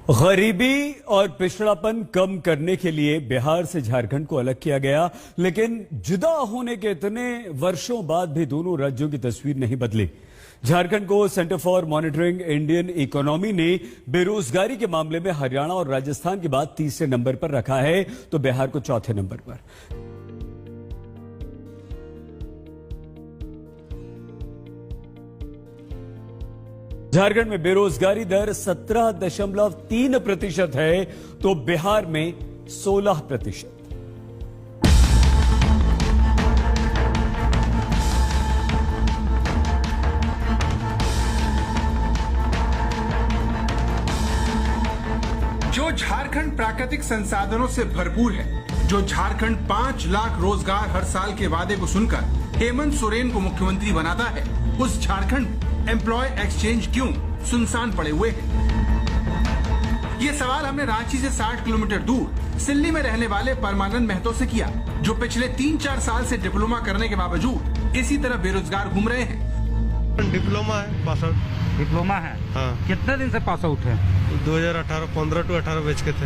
गरीबी और पिछड़ापन कम करने के लिए बिहार से झारखंड को अलग किया गया, लेकिन जुदा होने के इतने वर्षों बाद भी दोनों राज्यों की तस्वीर नहीं बदली। झारखंड को centre for monitoring Indian economy ने बेरोजगारी के मामले में हरियाणा और राजस्थान के बाद तीसरे नंबर पर रखा है, तो बिहार को चौथे नंबर पर। झारखंड में बेरोजगारी दर 17.3% है, तो बिहार में 16%। जो झारखंड प्राकृतिक संसाधनों से भरपूर है, जो झारखंड 5 लाख रोजगार हर साल के वादे को सुनकर हेमंत सोरेन को मुख्यमंत्री बनाता है, उस झारखंड एम्प्लॉय एक्सचेंज क्यों सुनसान पड़े हुए हैं? ये सवाल हमने रांची से 60 किलोमीटर दूर सिल्ली में रहने वाले परमानंद महतो से किया, जो पिछले 3-4 साल से डिप्लोमा करने के बावजूद इसी तरह बेरोजगार घूम रहे हैं। डिप्लोमा है, पास आउट। डिप्लोमा है? हाँ। कितने दिन से पास आउट है? 2018 15 to 18 बैच के थे।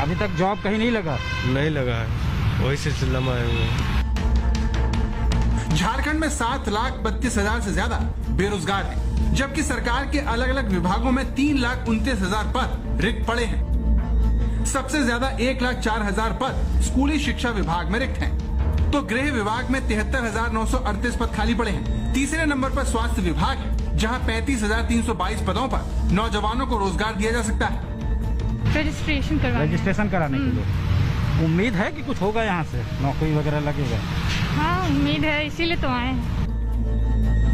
अभी तक जॉब कहीं नहीं लगा? नहीं लगा है, वही सिलसिला में आए हुए हैं। झारखंड में 7,32,000 से ज्यादा बेरोजगार हैं, जबकि सरकार के अलग अलग विभागों में 3,29,000 पद रिक्त पड़े हैं। सबसे ज्यादा 1,04,000 पद स्कूली शिक्षा विभाग में रिक्त हैं, तो गृह विभाग में 73,938 पद खाली पड़े हैं। तीसरे नंबर पर स्वास्थ्य विभाग है, जहां 35,322 पदों पर नौजवानों को रोजगार दिया जा सकता है। रजिस्ट्रेशन कराने के लिए उम्मीद है कि कुछ होगा, यहाँ से नौकरी वगैरह लगेगा? हाँ, उम्मीद है, इसीलिए तो आए हैं।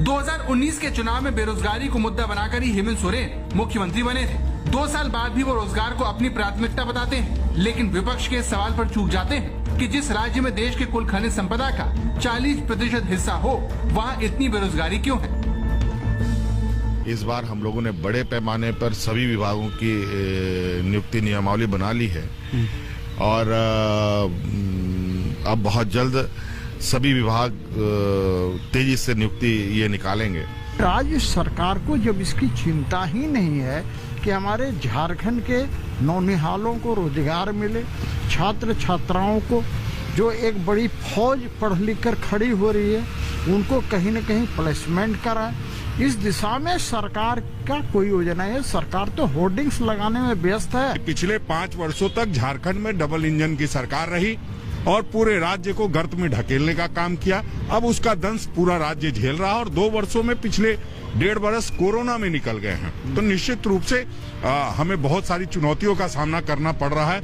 2019 के चुनाव में बेरोजगारी को मुद्दा बनाकर ही हेमंत सोरेन मुख्यमंत्री बने थे। 2 साल बाद भी वो रोजगार को अपनी प्राथमिकता बताते हैं, लेकिन विपक्ष के सवाल पर चूक जाते हैं कि जिस राज्य में देश के कुल खनिज संपदा का 40% हिस्सा हो, वहाँ इतनी बेरोजगारी क्यों है? इस बार हम लोगों ने बड़े पैमाने पर सभी विभागों की नियुक्ति नियमावली बना ली है और अब बहुत जल्द सभी विभाग तेजी से नियुक्ति ये निकालेंगे। राज्य सरकार को जब इसकी चिंता ही नहीं है कि हमारे झारखंड के नौनिहालों को रोजगार मिले, छात्र छात्राओं को जो एक बड़ी फौज पढ़ लिख कर खड़ी हो रही है, उनको कहीं न कहीं प्लेसमेंट कराए, इस दिशा में सरकार का कोई योजना है? सरकार तो होर्डिंग्स लगाने में व्यस्त है। पिछले 5 वर्षों तक झारखंड में डबल इंजन की सरकार रही और पूरे राज्य को गर्त में ढकेलने का काम किया। अब उसका दंश पूरा राज्य झेल रहा और 2 वर्षों में पिछले 1.5 वर्ष कोरोना में निकल गए हैं, तो निश्चित रूप से हमें बहुत सारी चुनौतियों का सामना करना पड़ रहा है।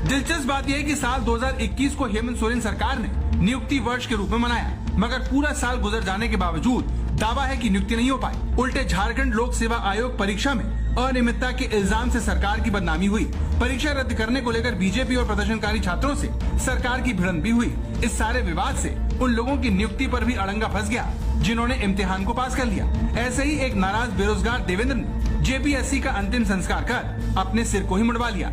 दिलचस्प बात यह है कि साल 2021 को हेमंत सोरेन सरकार ने नियुक्ति वर्ष के रूप में मनाया, मगर पूरा साल गुजर जाने के बावजूद दावा है कि नियुक्ति नहीं हो पाई। उल्टे झारखंड लोक सेवा आयोग परीक्षा में अनियमितता के इल्जाम से सरकार की बदनामी हुई। परीक्षा रद्द करने को लेकर बीजेपी और प्रदर्शनकारी छात्रों से सरकार की भिड़ंत भी हुई। इस सारे विवाद से उन लोगों की नियुक्ति पर भी अड़ंगा फंस गया जिन्होंने इम्तिहान को पास कर लिया। ऐसे ही एक नाराज बेरोजगार देवेंद्र ने जेपीएससी का अंतिम संस्कार कर अपने सिर को ही मुड़वा लिया।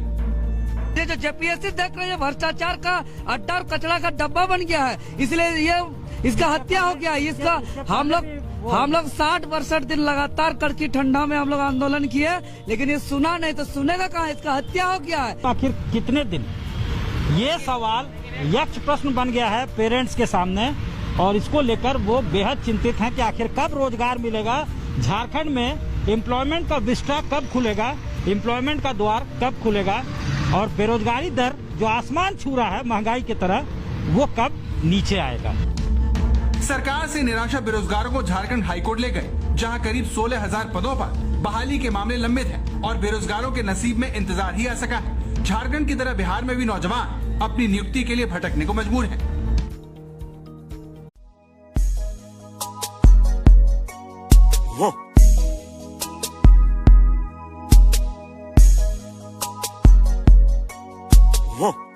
ये जो जेपीएससी देख रहे हैं, भ्रष्टाचार का अड्डा और कचरा का डब्बा बन गया है, इसलिए ये इसका हत्या हो गया। इसका हम लोग 60-62 दिन लगातार कड़की ठंडा में हम लोग आंदोलन किए, लेकिन ये सुना नहीं, तो सुनेगा कहाँ? इसका हत्या हो गया है। आखिर कितने दिन? ये सवाल यक्ष प्रश्न बन गया है पेरेंट्स के सामने, और इसको लेकर वो बेहद चिंतित हैं कि आखिर कब रोजगार मिलेगा, झारखंड में एम्प्लॉयमेंट का विस्टा कब खुलेगा, एम्प्लॉयमेंट का द्वार कब खुलेगा, और बेरोजगारी दर जो आसमान छू रहा है महंगाई की तरह, वो कब नीचे आएगा। सरकार से निराशा बेरोजगारों को झारखंड हाईकोर्ट ले गए, जहां करीब 16,000 पदों पर बहाली के मामले लंबित हैं और बेरोजगारों के नसीब में इंतजार ही आ सका है। झारखंड की तरह बिहार में भी नौजवान अपनी नियुक्ति के लिए भटकने को मजबूर हैं। Whoa.